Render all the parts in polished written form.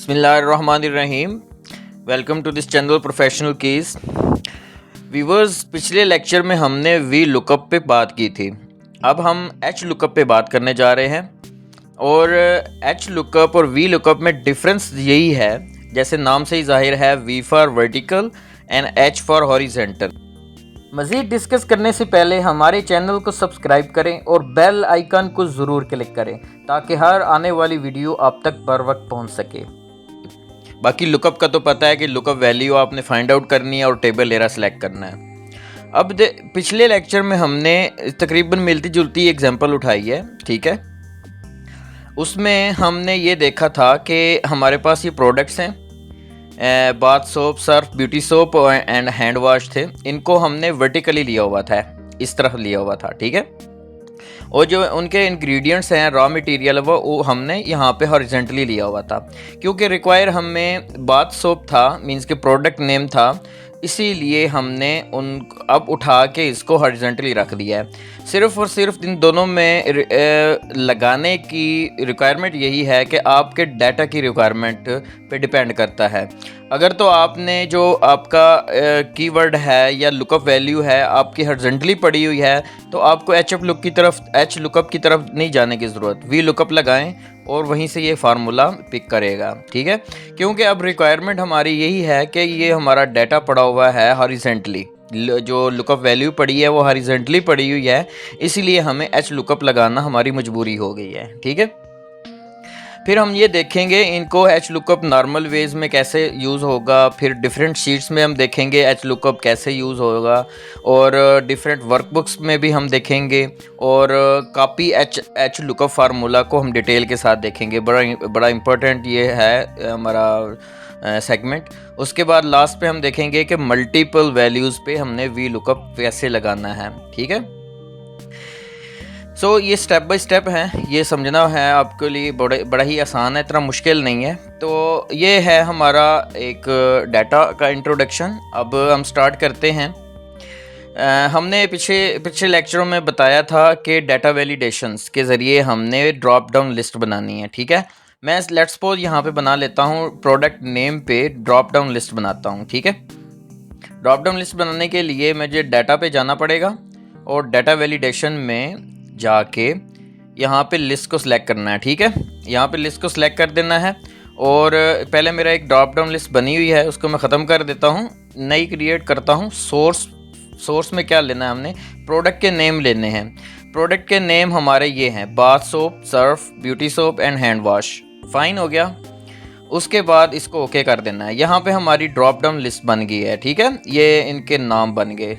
बिस्मिल्लाहिर्रहमानिर्रहीम। Welcome to this channel professional keys. Viewers, पिछले lecture में हमने वी लुकअप पे बात की थी। अब हम एच लुकअप पे बात करने जा रहे हैं। और एच लुकअप और वी लुकअप में डिफरेंस यही है, जैसे नाम से ही जाहिर है, V for vertical and H for horizontal. मज़ीद डिस्कस करने से पहले हमारे चैनल को सब्सक्राइब करें और बेल आइकन को ज़रूर क्लिक करें ताकि हर आने वाली वीडियो आप तक बर वक्त पहुँच सके। बाकी लुकअप का तो पता है कि लुकअप वैल्यू आपने फाइंड आउट करनी है और टेबल एरा सेलेक्ट करना है। अब पिछले लेक्चर में हमने तकरीबन मिलती जुलती एग्जांपल उठाई है, ठीक है। उसमें हमने ये देखा था कि हमारे पास ये प्रोडक्ट्स हैं, bath soap, Surf, beauty soap and hand wash थे। इनको हमने वर्टिकली लिया हुआ था, इस तरह लिया हुआ था, ठीक है। और जो उनके इंग्रेडिएंट्स हैं, रॉ मटेरियल, वो हमने यहाँ पे हॉरिजेंटली लिया हुआ था, क्योंकि रिक्वायर हमें बाथ सोप था, मींस के प्रोडक्ट नेम था, इसीलिए हमने उन अब उठा के इसको हॉरिजेंटली रख दिया है। सिर्फ़ और सिर्फ इन दोनों में लगाने की रिक्वायरमेंट यही है कि आपके डाटा की रिक्वायरमेंट पे डिपेंड करता है। अगर तो आपने जो आपका कीवर्ड है या लुकअप वैल्यू है आपकी हॉरिजेंटली पड़ी हुई है, तो आपको एच लुकअप की तरफ नहीं जाने की ज़रूरत। वी लुकअप लगाएं और वहीं से ये फार्मूला पिक करेगा, ठीक है। क्योंकि अब रिक्वायरमेंट हमारी यही है कि ये हमारा डाटा पड़ा हुआ है हॉरिजेंटली, जो लुकअप वैल्यू पड़ी है वो हॉरिजेंटली पड़ी हुई है, इसीलिए हमें एच लुकअप लगाना हमारी मजबूरी हो गई है, ठीक है। फिर हम ये देखेंगे इनको एच लुकअप नॉर्मल वेज में कैसे यूज़ होगा, फिर डिफरेंट शीट्स में हम देखेंगे एच लुकअप कैसे यूज़ होगा, और डिफरेंट वर्कबुक्स में भी हम देखेंगे, और कॉपी एच लुकअप फार्मूला को हम डिटेल के साथ देखेंगे। बड़ा इम्पोर्टेंट ये है हमारा सेगमेंट। उसके बाद लास्ट पे हम देखेंगे कि मल्टीपल वैल्यूज़ पे हमने वी लुकअप कैसे लगाना है, ठीक है। ये स्टेप बाय स्टेप है, ये समझना है आपके लिए बड़ा ही आसान है, इतना मुश्किल नहीं है। तो ये है हमारा एक डाटा का इंट्रोडक्शन। अब हम स्टार्ट करते हैं। हमने पिछले लेक्चरों में बताया था कि डाटा वैलिडेशंस के ज़रिए हमने ड्रॉप डाउन लिस्ट बनानी है, ठीक है। मैं लेट्स सपोज यहाँ पे बना लेता हूँ, प्रोडक्ट नेम पे ड्रॉप डाउन लिस्ट बनाता हूँ, ठीक है। ड्रॉप डाउन लिस्ट बनाने के लिए मुझे डाटा पे जाना पड़ेगा और डाटा वैलिडेशन में जाके यहाँ पे लिस्ट को सिलेक्ट करना है, ठीक है। यहाँ पे लिस्ट को सिलेक्ट कर देना है, और पहले मेरा एक ड्रॉप डाउन लिस्ट बनी हुई है, उसको मैं ख़त्म कर देता हूँ, नई क्रिएट करता हूँ। सोर्स में क्या लेना है, हमने प्रोडक्ट के नेम लेने हैं। प्रोडक्ट के नेम हमारे ये हैं, bath soap, Surf, beauty soap and hand wash. Fine हो गया। उसके बाद इसको ओके कर देना है। यहाँ पे हमारी ड्रॉप डाउन लिस्ट बन गई है, ठीक है। ये इनके नाम बन गए,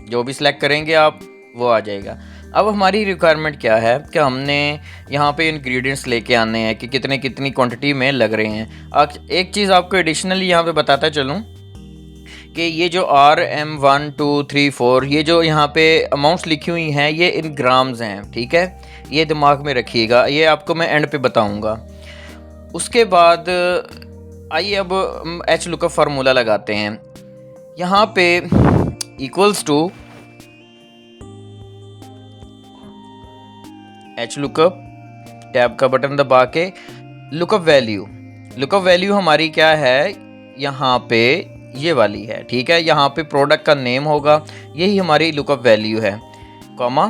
जो भी सिलेक्ट करेंगे आप वो आ जाएगा। अब हमारी रिक्वायरमेंट क्या है कि हमने यहाँ पे इंग्रेडिएंट्स लेके आने हैं कि कितनी क्वांटिटी में लग रहे हैं। एक चीज़ आपको एडिशनली यहाँ पे बताता चलूँ कि ये जो RM 1 2 3 4 ये जो यहाँ पे अमाउंट्स लिखी हुई हैं, ये इन ग्राम्स हैं, ठीक है। ये दिमाग में रखिएगा, ये आपको मैं एंड पे बताऊँगा। उसके बाद आइए अब एच लुकअप फार्मूला लगाते हैं। यहाँ पे equals to H lookup, tab का बटन दबा के लुकअप वैल्यू हमारी क्या है, यहाँ पे ये वाली है, ठीक है। यहाँ पे प्रोडक्ट का नेम होगा, यही हमारी लुकअप वैल्यू है, कॉमा।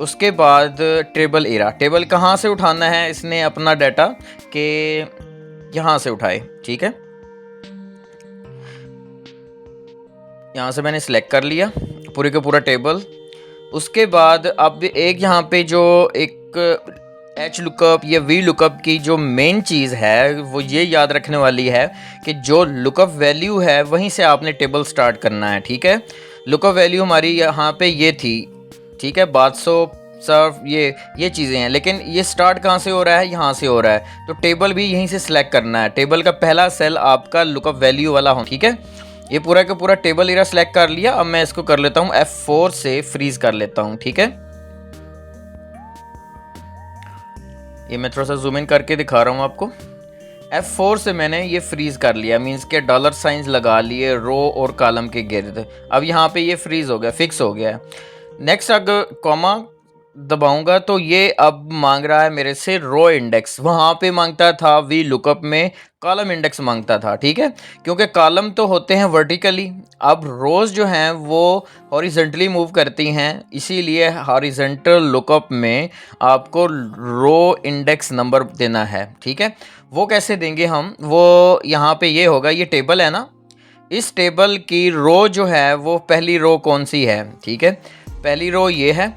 उसके बाद टेबल एरा, टेबल कहाँ से उठाना है इसने अपना डाटा, के यहाँ से उठाए, ठीक है। यहाँ से मैंने सिलेक्ट कर लिया पूरे का पूरा टेबल। उसके बाद अब एक यहाँ पे जो एक एच लुकअप या वी लुकअप की जो मेन चीज़ है वो ये याद रखने वाली है कि जो लुकअप वैल्यू है वहीं से आपने टेबल स्टार्ट करना है, ठीक है। लुकअप वैल्यू हमारी यहाँ पे ये थी, ठीक है, बाथ सोप, सर्फ, ये चीज़ें हैं, लेकिन ये स्टार्ट कहाँ से हो रहा है, यहाँ से हो रहा है, तो टेबल भी यहीं से सिलेक्ट करना है। टेबल का पहला सेल आपका लुकअप वैल्यू वाला हो, ठीक है। ये पूरा का पूरा टेबल एरा सेलेक्ट कर लिया। अब मैं इसको कर लेता हूँ F4 से फ्रीज कर लेता हूँ, ठीक है। ये मैं थोड़ा सा जूम इन करके दिखा रहा हूँ आपको। F4 से मैंने ये फ्रीज कर लिया, मींस के डॉलर साइंस लगा लिए रो और कॉलम के गिर्द। अब यहाँ पे ये फ्रीज हो गया, फिक्स हो गया है। नेक्स्ट अगर कॉमा दबाऊंगा तो ये अब मांग रहा है मेरे से रो इंडेक्स। वहाँ पे मांगता था वी लुकअप में कॉलम इंडेक्स मांगता था, ठीक है, क्योंकि कॉलम तो होते हैं वर्टिकली, अब रोज़ जो हैं वो हॉरिजेंटली मूव करती हैं, इसीलिए हॉरिजेंटल लुकअप में आपको रो इंडेक्स नंबर देना है, ठीक है। वो कैसे देंगे हम, वो यहाँ पे ये होगा, ये टेबल है ना, इस टेबल की रो जो है वो पहली रो कौन सी है, ठीक है, पहली रो ये है,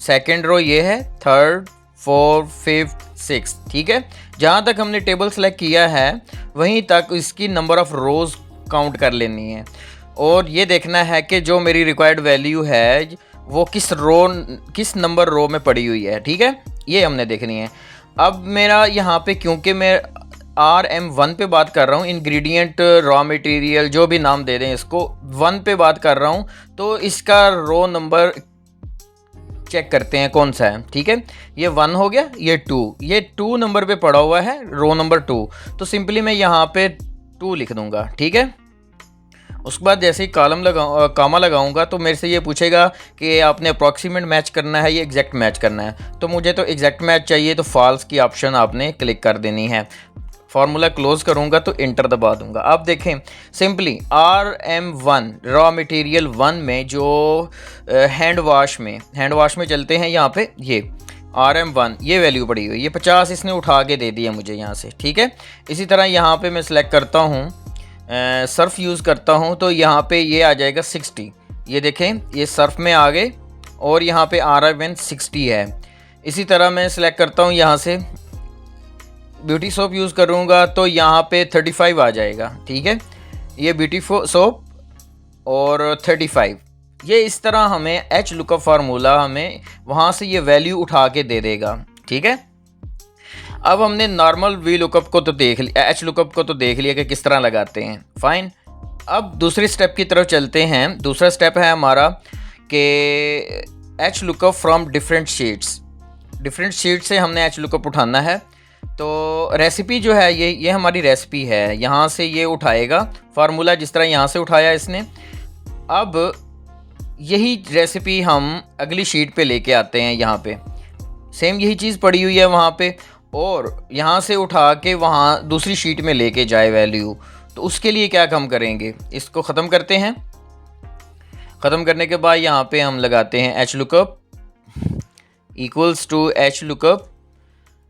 सेकंड रो ये है, थर्ड, फोर्थ, फिफ्थ, सिक्स, ठीक है। जहाँ तक हमने टेबल सेलेक्ट किया है वहीं तक इसकी नंबर ऑफ़ रोज़ काउंट कर लेनी है, और ये देखना है कि जो मेरी रिक्वायर्ड वैल्यू है वो किस नंबर रो में पड़ी हुई है, ठीक है, ये हमने देखनी है। अब मेरा यहाँ पे क्योंकि मैं RM1 पे बात कर रहा हूँ, इंग्रेडिएंट, रॉ मटेरियल, जो भी नाम दे दें इसको, 1 पे बात कर रहा हूँ, तो इसका रो नंबर चेक करते हैं कौन सा है, ठीक है। ये 1 हो गया, ये 2, ये 2 नंबर पे पड़ा हुआ है, रो नंबर 2, तो सिंपली मैं यहाँ पे 2 लिख दूंगा, ठीक है। उसके बाद जैसे ही कामा लगाऊंगा तो मेरे से ये पूछेगा कि आपने अप्रॉक्सीमेट मैच करना है या एग्जैक्ट मैच करना है, तो मुझे तो एग्जैक्ट मैच चाहिए, तो फॉल्स की ऑप्शन आपने क्लिक कर देनी है। फार्मूला क्लोज करूंगा तो इंटर दबा दूंगा। अब देखें सिंपली RM1 रॉ मटेरियल 1 में जो हैंड वाश में चलते हैं, यहाँ पे ये RM1 ये वैल्यू पड़ी हुई, ये 50 इसने उठा के दे दिया मुझे यहाँ से, ठीक है। इसी तरह यहाँ पे मैं सिलेक्ट करता हूँ, सर्फ यूज़ करता हूँ, तो यहाँ पे ये आ जाएगा 60, ये देखें ये सर्फ में आ गए, और यहाँ पे RM1 60 है। इसी तरह मैं सिलेक्ट करता हूँ यहाँ से ब्यूटी सोप यूज़ करूँगा तो यहाँ पे 35 आ जाएगा, ठीक है, ये ब्यूटी सोप और 35, ये इस तरह हमें एच लुकअप फार्मूला हमें वहाँ से ये वैल्यू उठा के दे देगा, ठीक है। अब हमने नॉर्मल वी लुकअप को तो देख लिया, एच लुकअप को तो देख लिया कि किस तरह लगाते हैं, फाइन। अब दूसरी स्टेप की तरफ चलते हैं। दूसरा स्टेप है हमारा कि H lookup from different sheet से हमने एच लुकअप उठाना है। तो रेसिपी जो है ये हमारी रेसिपी है, यहाँ से ये उठाएगा फार्मूला, जिस तरह यहाँ से उठाया इसने। अब यही रेसिपी हम अगली शीट पे लेके आते हैं, यहाँ पे सेम यही चीज़ पड़ी हुई है वहाँ पे, और यहाँ से उठा के वहाँ दूसरी शीट में लेके जाए वैल्यू। तो उसके लिए क्या हम करेंगे, इसको ख़त्म करते हैं। ख़त्म करने के बाद यहाँ पे हम लगाते हैं H lookup equals to H lookup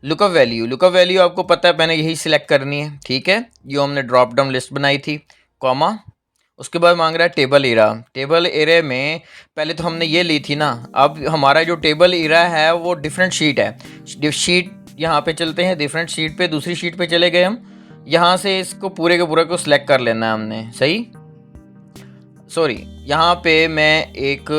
value आपको पता है मैंने यही सिलेक्ट करनी है, ठीक है, जो हमने ड्रॉप डाउन लिस्ट बनाई थी, कॉमा। उसके बाद मांग रहा है टेबल एरे में पहले तो हमने ये ली थी ना, अब हमारा जो टेबल एरा है वो डिफरेंट शीट है, शीट यहाँ पे चलते हैं, डिफरेंट शीट पे, दूसरी शीट पे चले गए हम, यहाँ से इसको पूरे के पूरे को सिलेक्ट कर लेना है हमने, सही। सॉरी, यहाँ पे मैं एक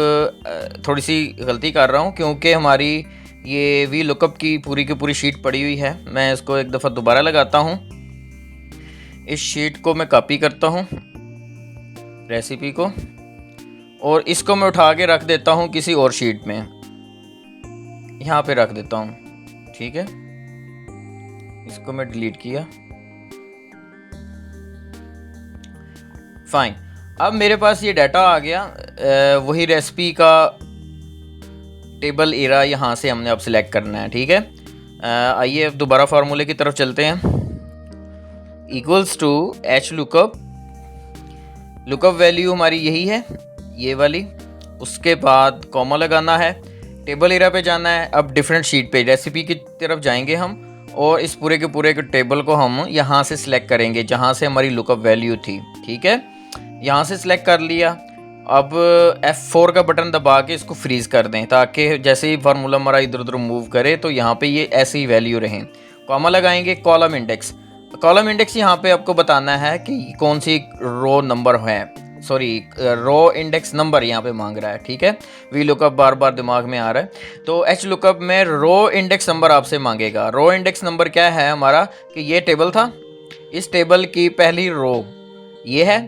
थोड़ी सी गलती कर रहा हूँ, क्योंकि हमारी ये वी लुकअप की पूरी शीट पड़ी हुई है। मैं इसको एक दफ़ा दोबारा लगाता हूँ, इस शीट को मैं कॉपी करता हूँ रेसिपी को, और इसको मैं उठा के रख देता हूँ किसी और शीट में, यहाँ पे रख देता हूँ, ठीक है। इसको मैं डिलीट किया, फाइन। अब मेरे पास ये डाटा आ गया, वही रेसिपी का टेबल एरा यहाँ से हमने अब सिलेक्ट करना है, ठीक है। आइए अब दोबारा फार्मूले की तरफ चलते हैं। Equals to H lookup value हमारी यही है, ये वाली। उसके बाद कॉमा लगाना है, टेबल एरा पे जाना है। अब डिफरेंट शीट पे रेसिपी की तरफ जाएंगे हम, और इस पूरे के टेबल को हम यहाँ से सिलेक्ट करेंगे जहाँ से हमारी लुकअप वैल्यू थी, ठीक है। यहाँ से सिलेक्ट कर लिया। अब F4 का बटन दबा के इसको फ्रीज़ कर दें, ताकि जैसे ही फार्मूला हमारा इधर उधर मूव करे तो यहाँ पे ये ऐसी ही वैल्यू रहें। कॉमा लगाएंगे, कॉलम इंडेक्स यहाँ पे आपको बताना है कि कौन सी रो नंबर है, रो इंडेक्स नंबर यहाँ पे मांग रहा है, ठीक है। वी लुकअप बार बार दिमाग में आ रहा है, तो एच लुकअप में रो इंडेक्स नंबर आपसे मांगेगा। रो इंडेक्स नंबर क्या है हमारा, कि ये टेबल था, इस टेबल की पहली रो ये है,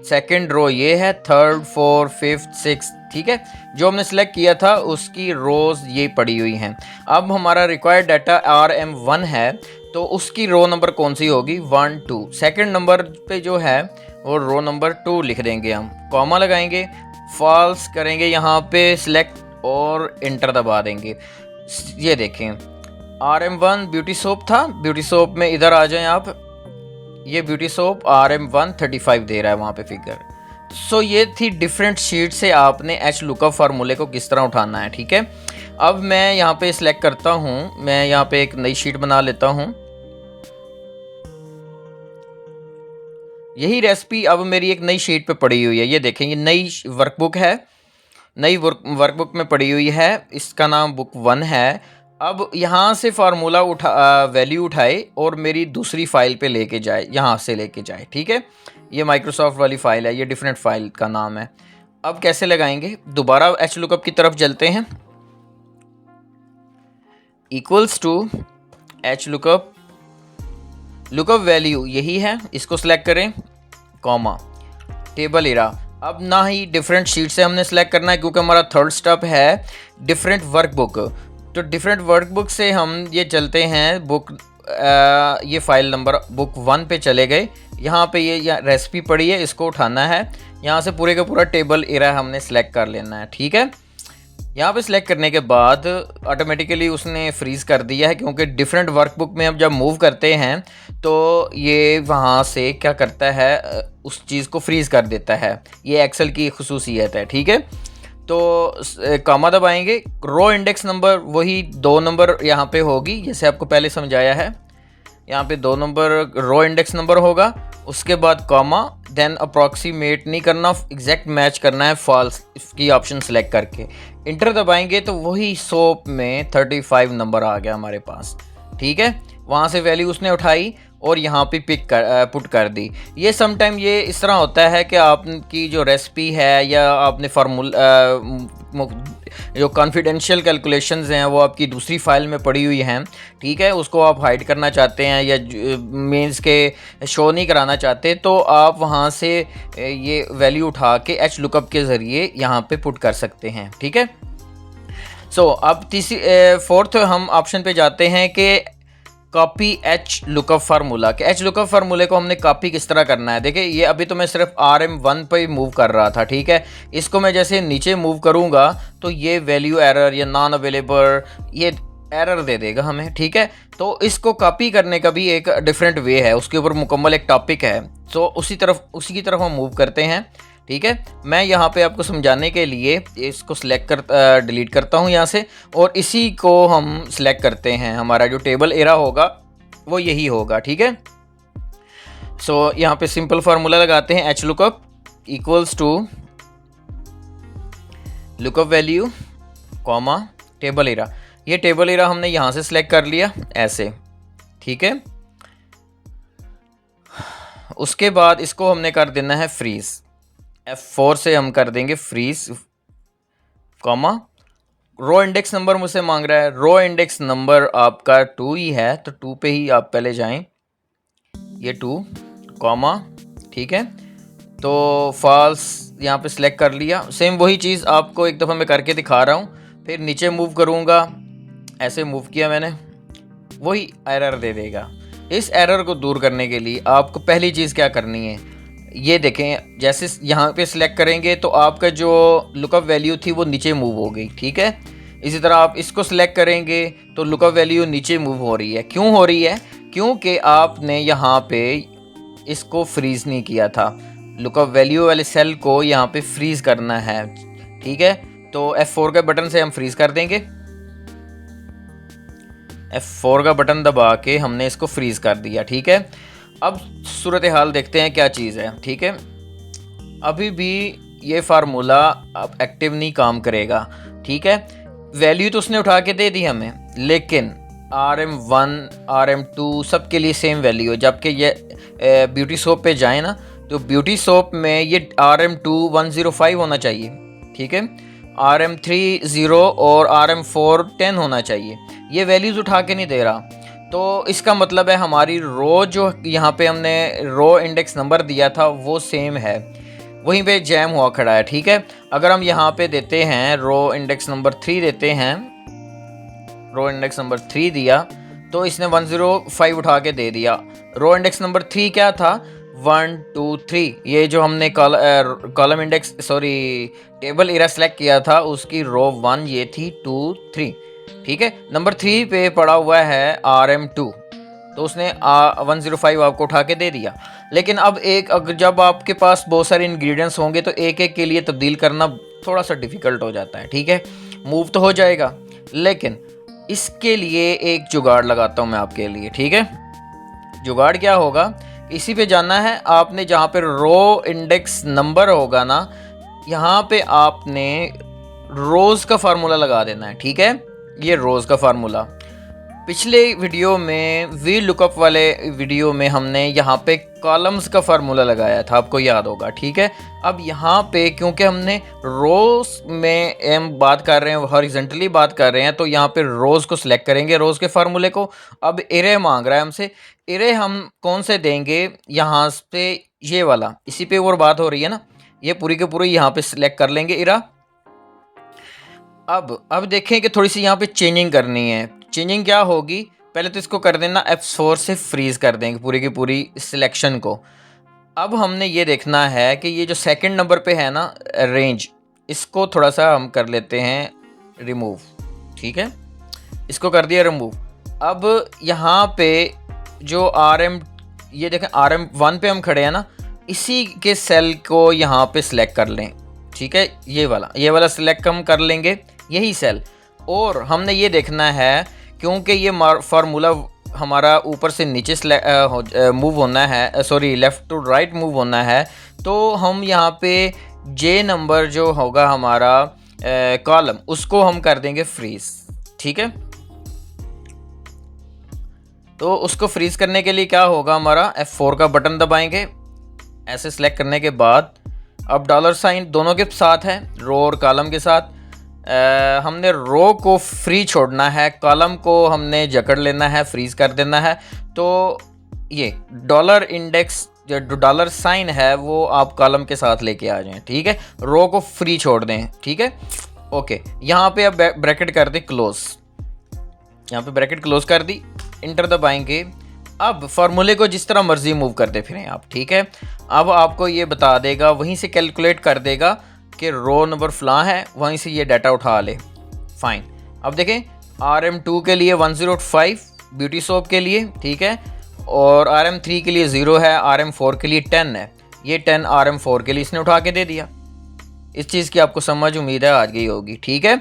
सेकंड रो ये है, थर्ड, फोर्थ, फिफ्थ, सिक्स, ठीक है। जो हमने सेलेक्ट किया था उसकी रोज ये पड़ी हुई हैं। अब हमारा रिक्वायर्ड डाटा RM1 है, तो उसकी रो नंबर कौन सी होगी, 1, 2। सेकंड नंबर पे जो है वो रो नंबर 2 लिख देंगे हम, कॉमा लगाएंगे, फॉल्स करेंगे यहाँ पे सिलेक्ट, और इंटर दबा देंगे। ये देखें RM1 ब्यूटी सोप था, ब्यूटी सोप में इधर आ जाएं आप, ये ब्यूटी सोप RM1 35 दे रहा है वहाँ पे फिगर। सो ये थी डिफरेंट शीट से आपने एच लुकअप फार्मूले को किस तरह उठाना है, ठीक है। अब मैं यहाँ पे सिलेक्ट करता हूँ, मैं यहाँ पे एक नई शीट बना लेता हूँ। यही रेसिपी अब मेरी एक नई शीट पे पड़ी हुई है, ये देखें ये नई वर्कबुक है, नई वर्कबुक में पड़ी हुई है, इसका नाम बुक 1 है। अब यहाँ से फार्मूला वैल्यू उठाए और मेरी दूसरी फाइल पे लेके जाए, यहाँ से लेके जाए, ठीक है। ये माइक्रोसॉफ्ट वाली फाइल है, ये डिफरेंट फाइल का नाम है। अब कैसे लगाएंगे, दोबारा एच लुकअप की तरफ चलते हैं। Equals to H lookup, lookup value यही है, इसको सिलेक्ट करें, कॉमा टेबल एरा। अब ना ही डिफरेंट शीट से हमने सेलेक्ट करना है क्योंकि हमारा थर्ड स्टेप है डिफरेंट वर्कबुक। तो डिफरेंट वर्कबुक से हम ये चलते हैं बुक, ये फाइल नंबर बुक 1 पे चले गए। यहाँ पे ये रेसिपी पड़ी है, इसको उठाना है, यहाँ से पूरे का पूरा टेबल एरा हमने सेलेक्ट कर लेना है, ठीक है। यहाँ पे सिलेक्ट करने के बाद ऑटोमेटिकली उसने फ्रीज़ कर दिया है क्योंकि डिफरेंट वर्कबुक में हम जब मूव करते हैं तो ये वहाँ से क्या करता है, उस चीज़ को फ्रीज़ कर देता है। ये एक्सेल की खुसूसियत है, ठीक है। तो कॉमा दबाएंगे, रो इंडेक्स नंबर वही 2 नंबर यहाँ पे होगी, जैसे आपको पहले समझाया है। यहाँ पे 2 नंबर रो इंडेक्स नंबर होगा, उसके बाद कॉमा, देन अप्रॉक्सीमेट नहीं करना, एग्जैक्ट मैच करना है फॉल्स की ऑप्शन सेलेक्ट करके इंटर दबाएंगे तो वही सोप में 35 नंबर आ गया हमारे पास, ठीक है। वहाँ से वैल्यू उसने उठाई और यहाँ पे पुट कर दी। ये समटाइम ये इस तरह होता है कि आपकी जो रेसिपी है या आपने जो कॉन्फिडेंशियल कैलकुलेशंस हैं वो आपकी दूसरी फाइल में पड़ी हुई हैं, ठीक है, उसको आप हाइड करना चाहते हैं या मीन्स के शो नहीं कराना चाहते, तो आप वहाँ से ये वैल्यू उठा के एच लुकअप के ज़रिए यहाँ पे पुट कर सकते हैं, ठीक है। सो अब फोर्थ हम ऑप्शन पे जाते हैं कि कॉपी एच लुकअप फार्मूला के एच लुकअप फार्मूले को हमने कॉपी किस तरह करना है। देखिए ये अभी तो मैं सिर्फ RM1 पे ही मूव कर रहा था, ठीक है। इसको मैं जैसे नीचे मूव करूंगा तो ये वैल्यू एरर या नॉन अवेलेबल ये एरर दे देगा हमें, ठीक है। तो इसको कॉपी करने का भी एक डिफरेंट वे है, उसके ऊपर मुकम्मल एक टॉपिक है। तो उसी की तरफ हम मूव करते हैं, ठीक है। मैं यहाँ पे आपको समझाने के लिए इसको डिलीट करता हूँ यहाँ से, और इसी को हम सिलेक्ट करते हैं। हमारा जो टेबल एरा होगा वो यही होगा, ठीक है। सो यहाँ पे सिंपल फार्मूला लगाते हैं, H lookup equals to lookup value comma table array. ये टेबल एरा हमने यहाँ से सिलेक्ट कर लिया ऐसे, ठीक है। उसके बाद इसको हमने कर देना है फ्रीज, F4 से हम कर देंगे freeze, comma row index number मुझसे मांग रहा है, रो इंडेक्स नंबर आपका 2 ही है तो 2 पे ही आप पहले जाएं, ये 2 कॉमा, ठीक है। तो फॉल्स यहाँ पे सिलेक्ट कर लिया। सेम वही चीज़ आपको एक दफ़ा मैं करके दिखा रहा हूँ, फिर नीचे मूव करूँगा, ऐसे मूव किया मैंने, वही एरर दे देगा। इस एरर को दूर करने के लिए आपको पहली चीज़ क्या करनी है, ये देखें, जैसे यहाँ पे सिलेक्ट करेंगे तो आपका जो लुकअप वैल्यू थी वो नीचे मूव हो गई, ठीक है। इसी तरह आप इसको सिलेक्ट करेंगे तो लुकअप वैल्यू नीचे मूव हो रही है। क्यों हो रही है, क्योंकि आपने यहाँ पे इसको फ्रीज नहीं किया था, लुकअप वैल्यू वाले सेल को यहाँ पे फ्रीज करना है, ठीक है। तो F4 के बटन से हम फ्रीज कर देंगे, F4 का बटन दबा के हमने इसको फ्रीज कर दिया, ठीक है। अब सूरत हाल देखते हैं क्या चीज़ है, ठीक है। अभी भी ये फार्मूला अब एक्टिव नहीं काम करेगा, ठीक है। वैल्यू तो उसने उठा के दे दी हमें, लेकिन RM1 RM2 सब के लिए सेम वैल्यू है। जबकि ये ब्यूटी सोप पे जाए ना तो ब्यूटी सोप में ये RM2 105 होना चाहिए, ठीक है। RM3 0 और RM4 10 होना चाहिए। ये वैल्यूज़ उठा के नहीं दे रहा, तो इसका मतलब है हमारी रो जो यहाँ पे हमने रो इंडेक्स नंबर दिया था वो सेम है, वहीं पे जैम हुआ खड़ा है, ठीक है। अगर हम यहाँ पे देते हैं रो इंडेक्स नंबर 3 देते हैं, रो इंडेक्स नंबर 3 दिया तो इसने 105 उठा के दे दिया। रो इंडेक्स नंबर 3 क्या था, 1 2 3, ये जो हमने column index sorry table era select किया था उसकी रो 1 ये थी 2 3, ठीक है। नंबर 3 पे पड़ा हुआ है RM2, तो उसने 105 आपको उठा के दे दिया। लेकिन अब अगर जब आपके पास बहुत सारे इंग्रेडिएंट्स होंगे तो एक के लिए तब्दील करना थोड़ा सा डिफ़िकल्ट हो जाता है, ठीक है। मूव तो हो जाएगा, लेकिन इसके लिए एक जुगाड़ लगाता हूँ मैं आपके लिए, ठीक है। जुगाड़ क्या होगा, इसी पे जाना है आपने, जहाँ पे रो इंडेक्स नंबर होगा ना, यहाँ पे आपने रोज़ का फार्मूला लगा देना है, ठीक है। ये रोज़ का फार्मूला पिछले वीडियो में वी लुकअप वाले वीडियो में हमने यहाँ पे कॉलम्स का फार्मूला लगाया था, आपको याद होगा, ठीक है। अब यहाँ पे क्योंकि हमने रोज़ में हम बात कर रहे हैं, हॉरिजॉन्टली बात कर रहे हैं, तो यहाँ पे रोज़ को सिलेक्ट करेंगे, रोज़ के फार्मूले को। अब एरे मांग रहा है हमसे, एरे हम कौन से देंगे, यहाँ पे ये वाला, इसी पे और बात हो रही है ना, ये पूरी के पूरी यहाँ पे सिलेक्ट कर लेंगे एरा। अब देखें कि थोड़ी सी यहाँ पे चेंजिंग करनी है। चेंजिंग क्या होगी, पहले तो इसको कर देना F4 से फ्रीज़ कर देंगे पूरी की पूरी सिलेक्शन को। अब हमने ये देखना है कि ये जो सेकंड नंबर पे है ना रेंज, इसको थोड़ा सा हम कर लेते हैं रिमूव, ठीक है। इसको कर दिया रिमूव। अब यहाँ पे जो RM, ये देखें RM1 पे हम खड़े हैं ना, इसी के सेल को यहाँ पे सिलेक्ट कर लें, ठीक है। ये वाला सिलेक्ट हम कर लेंगे, यही सेल। और हमने ये देखना है, क्योंकि ये फार्मूला हमारा ऊपर से नीचे मूव होना है, sorry left to right move होना है, तो हम यहाँ पे जे नंबर जो होगा हमारा कॉलम, उसको हम कर देंगे फ्रीज़, ठीक है। तो उसको फ्रीज़ करने के लिए क्या होगा, हमारा F4 का बटन दबाएंगे। ऐसे सिलेक्ट करने के बाद अब डॉलर साइन दोनों के साथ है, रो और कॉलम के साथ। हमने रो को फ्री छोड़ना है, कॉलम को हमने जकड़ लेना है, फ्रीज़ कर देना है। तो ये डॉलर इंडेक्स जो डॉलर साइन है वो आप कॉलम के साथ लेके आ जाएं, ठीक है। रो को फ्री छोड़ दें, ठीक है, ओके। यहाँ पे अब ब्रैकेट कर दें क्लोज, यहाँ पे ब्रैकेट क्लोज कर दी, इंटर दबाएंगे। अब फार्मूले को जिस तरह मर्जी मूव करते फिरें आप, ठीक है। अब आपको ये बता देगा, वहीं से कैलकुलेट कर देगा कि रो नंबर फलां है, वहीं से ये डाटा उठा ले, फाइन। अब देखें RM2 के लिए 105 ब्यूटी सोप के लिए, ठीक है, और RM3 के लिए 0 है, RM4 के लिए 10 है, ये 10 RM4 के लिए इसने उठा के दे दिया। इस चीज़ की आपको समझ उम्मीद है आ गई होगी, ठीक है।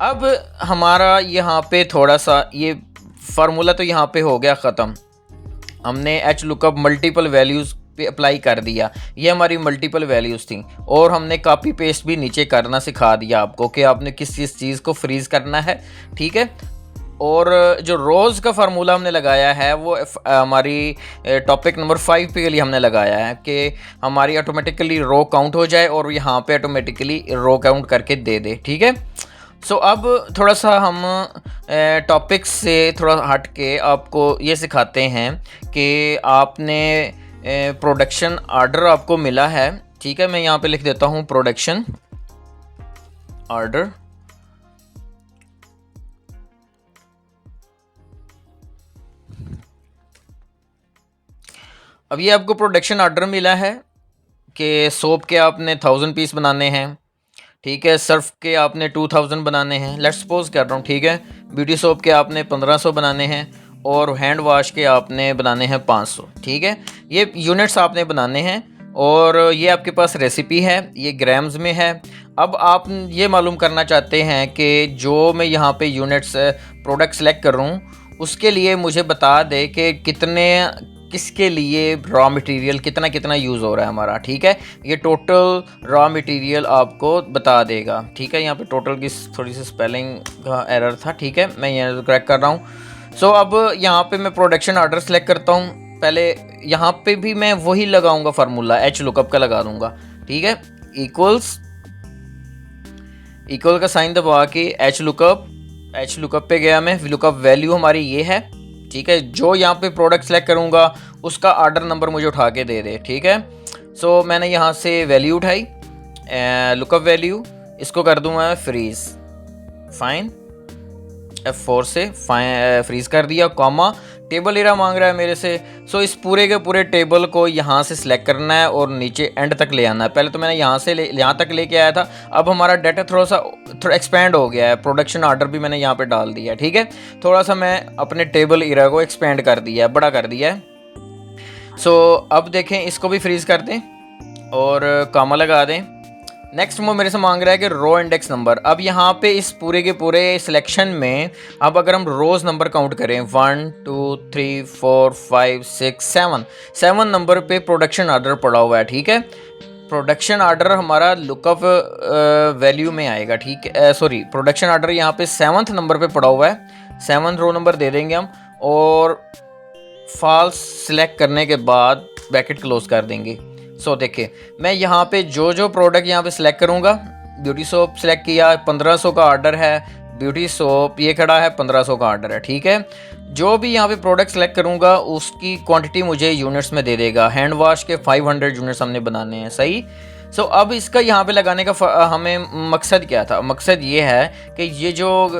अब हमारा यहाँ पे थोड़ा सा ये फार्मूला तो यहाँ पे हो गया ख़त्म। हमने एच लुकअप मल्टीपल वैल्यूज़ पे अप्लाई कर दिया, ये हमारी मल्टीपल वैल्यूज़ थी। और हमने कॉपी पेस्ट भी नीचे करना सिखा दिया आपको कि आपने किस चीज़ को फ्रीज़ करना है, ठीक है। और जो रोज़ का फार्मूला हमने लगाया है वो हमारी टॉपिक नंबर 5 के लिए हमने लगाया है कि हमारी ऑटोमेटिकली रो काउंट हो जाए और यहाँ पे ऑटोमेटिकली रो काउंट करके दे दे, ठीक है। सो अब थोड़ा सा हम टॉपिक से थोड़ा हट के आपको ये सिखाते हैं कि आपने प्रोडक्शन ऑर्डर आपको मिला है, ठीक है। मैं यहाँ पे लिख देता हूँ प्रोडक्शन ऑर्डर। अब ये आपको प्रोडक्शन ऑर्डर मिला है कि सोप के आपने 1000 पीस बनाने हैं, ठीक है। सर्फ के आपने 2000 बनाने हैं, लेट्स सपोज कर रहा हूँ, ठीक है। ब्यूटी सोप के आपने 1500 बनाने हैं और हैंड वाश के आपने बनाने हैं 500, ठीक है। ये यूनिट्स आपने बनाने हैं और ये आपके पास रेसिपी है, ये ग्राम्स में है। अब आप ये मालूम करना चाहते हैं कि जो मैं यहाँ पे यूनिट्स प्रोडक्ट सेलेक्ट कर रहा हूँ उसके लिए मुझे बता दे कि किसके लिए रॉ मटेरियल कितना यूज़ हो रहा है हमारा, ठीक है। ये टोटल रॉ मटेरियल आपको बता देगा, ठीक है। यहाँ पे टोटल की थोड़ी सी स्पेलिंग का एरर था, ठीक है, मैं यहाँ करेक्ट कर रहा हूँ। सो अब यहाँ पे मैं प्रोडक्शन ऑर्डर सेलेक्ट करता हूँ। पहले यहाँ पे भी मैं वही लगाऊंगा फार्मूला, एच लुकअप का लगा दूंगा, ठीक है। इक्वल का साइन दबा के एच लुकअप पे गया मैं, लुकअप वैल्यू हमारी ये है, ठीक है। जो यहाँ पे प्रोडक्ट सेलेक्ट करूँगा उसका ऑर्डर नंबर मुझे उठा के दे दे, ठीक है। सो मैंने यहाँ से वैल्यू उठाई, लुकअप वैल्यू, इसको कर दूँगा फ्रीज़, फाइन, F4 से फ्रीज़ कर दिया, कॉमा टेबल एरा मांग रहा है मेरे से। सो इस पूरे के पूरे टेबल को यहाँ से सिलेक्ट करना है और नीचे एंड तक ले आना है। पहले तो मैंने यहाँ तक लेके आया था, अब हमारा डाटा थोड़ा एक्सपेंड हो गया है। प्रोडक्शन ऑर्डर भी मैंने यहाँ पे डाल दिया है, ठीक है। थोड़ा सा मैं अपने टेबल एरा को एक्सपेंड कर दिया है, बड़ा कर दिया है। सो अब देखें, इसको भी फ्रीज़ कर दें और कामा लगा दें। नेक्स्ट वो मेरे से मांग रहा है कि रो इंडेक्स नंबर। अब यहाँ पे इस पूरे के पूरे सिलेक्शन में अब अगर हम रोज़ नंबर काउंट करें 1 2 3 4 5 6 7 नंबर पे प्रोडक्शन ऑर्डर पड़ा हुआ है, ठीक है। प्रोडक्शन ऑर्डर हमारा लुकअप वैल्यू में आएगा, ठीक है। सॉरी, प्रोडक्शन ऑर्डर यहाँ पे 7th नंबर पे पड़ा हुआ है। 7th रो नंबर दे देंगे हम और फॉल्स सिलेक्ट करने के बाद ब्रैकेट क्लोज कर देंगे। सो देखिए, मैं यहाँ पे जो प्रोडक्ट यहाँ पे सिलेक्ट करूँगा, ब्यूटी सोप सिलेक्ट किया, 1500 का ऑर्डर है। ब्यूटी सोप ये खड़ा है, 1500 का ऑर्डर है, ठीक है। जो भी यहाँ पे प्रोडक्ट सेलेक्ट करूँगा उसकी क्वांटिटी मुझे यूनिट्स में दे देगा। हैंड वॉश के 500 यूनिट्स हमने बनाने हैं, सही। सो अब इसका यहाँ पे लगाने का हमें मकसद क्या था? मकसद ये है कि ये जो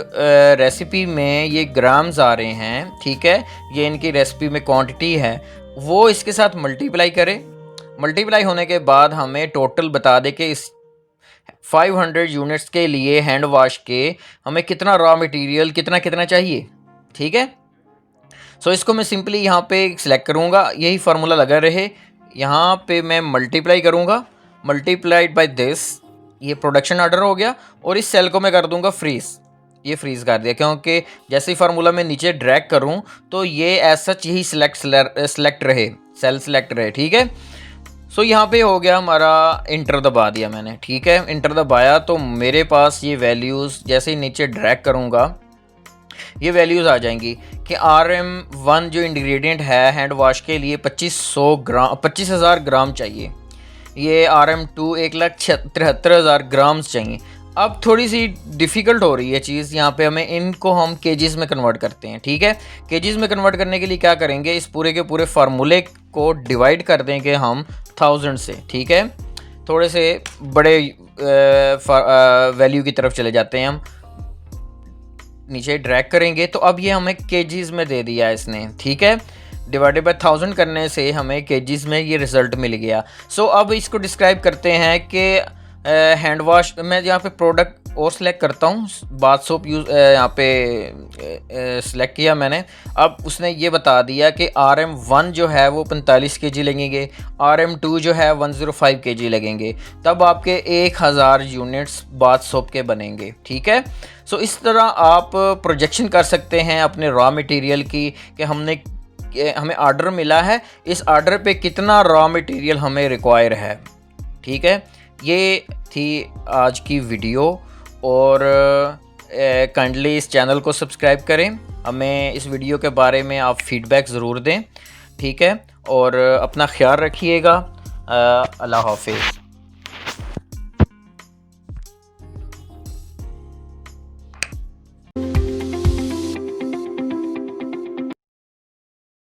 रेसिपी में ये ग्राम्स आ रहे हैं, ठीक है, ये इनकी रेसिपी में क्वांटिटी है, वो इसके साथ मल्टीप्लाई करे। मल्टीप्लाई होने के बाद हमें टोटल बता दे कि इस 500 यूनिट्स के लिए हैंड वॉश के हमें कितना रॉ मटेरियल कितना चाहिए, ठीक है। सो इसको मैं सिंपली यहाँ पे सिलेक्ट करूँगा, यही फार्मूला लगा रहे। यहाँ पे मैं मल्टीप्लाई करूँगा, मल्टीप्लाइड बाय दिस, ये प्रोडक्शन ऑर्डर हो गया। और इस सेल को मैं कर दूँगा फ्रीज़, ये फ्रीज़ कर दिया, क्योंकि जैसे ही फार्मूला में नीचे ड्रैग करूँ तो ये एज सच यही सिलेक्ट रहे, सेल सिलेक्ट रहे, ठीक है। सो यहाँ पे हो गया हमारा, इंटर दबा दिया मैंने, ठीक है। इंटर दबाया तो मेरे पास ये वैल्यूज़ जैसे ही नीचे ड्रैग करूँगा ये वैल्यूज़ आ जाएंगी कि RM1 जो इंग्रेडिएंट है हैंड वॉश के लिए 25,000 ग्राम चाहिए। ये RM2 1,73,000 ग्राम्स चाहिए। अब थोड़ी सी डिफ़िकल्ट हो रही है चीज़, यहाँ पे हमें इनको हम केजीज़ में कन्वर्ट करते हैं, ठीक है। केजीज़ में कन्वर्ट करने के लिए क्या करेंगे, इस पूरे के पूरे फार्मूले को डिवाइड कर देंगे हम 1000 से, ठीक है। थोड़े से बड़े वैल्यू की तरफ चले जाते हैं हम, नीचे ड्रैग करेंगे तो अब ये हमें केजीज़ में दे दिया इसने, ठीक है। डिवाइडेड बाय 1000 करने से हमें केजीज़ में ये रिज़ल्ट मिल गया। सो अब इसको डिस्क्राइब करते हैं कि हैंड वॉश, मैं यहाँ पे प्रोडक्ट और सिलेक्ट करता हूँ, बाथ सोप यूज़ यहाँ पे सिलेक्ट किया मैंने। अब उसने ये बता दिया कि RM1 जो है वो 45 kg लगेंगे, RM2 जो है 105 kg लगेंगे, तब आपके 1000 यूनिट्स बाथ सोप के बनेंगे, ठीक है। सो इस तरह आप प्रोजेक्शन कर सकते हैं अपने रॉ मटेरियल की कि हमें ऑर्डर मिला है, इस ऑर्डर पे कितना रॉ मटेरियल हमें रिक्वायर है, ठीक है। ये थी आज की वीडियो और काइंडली इस चैनल को सब्सक्राइब करें। हमें इस वीडियो के बारे में आप फीडबैक ज़रूर दें, ठीक है। और अपना ख्याल रखिएगा। अल्लाह हाफ़िज़।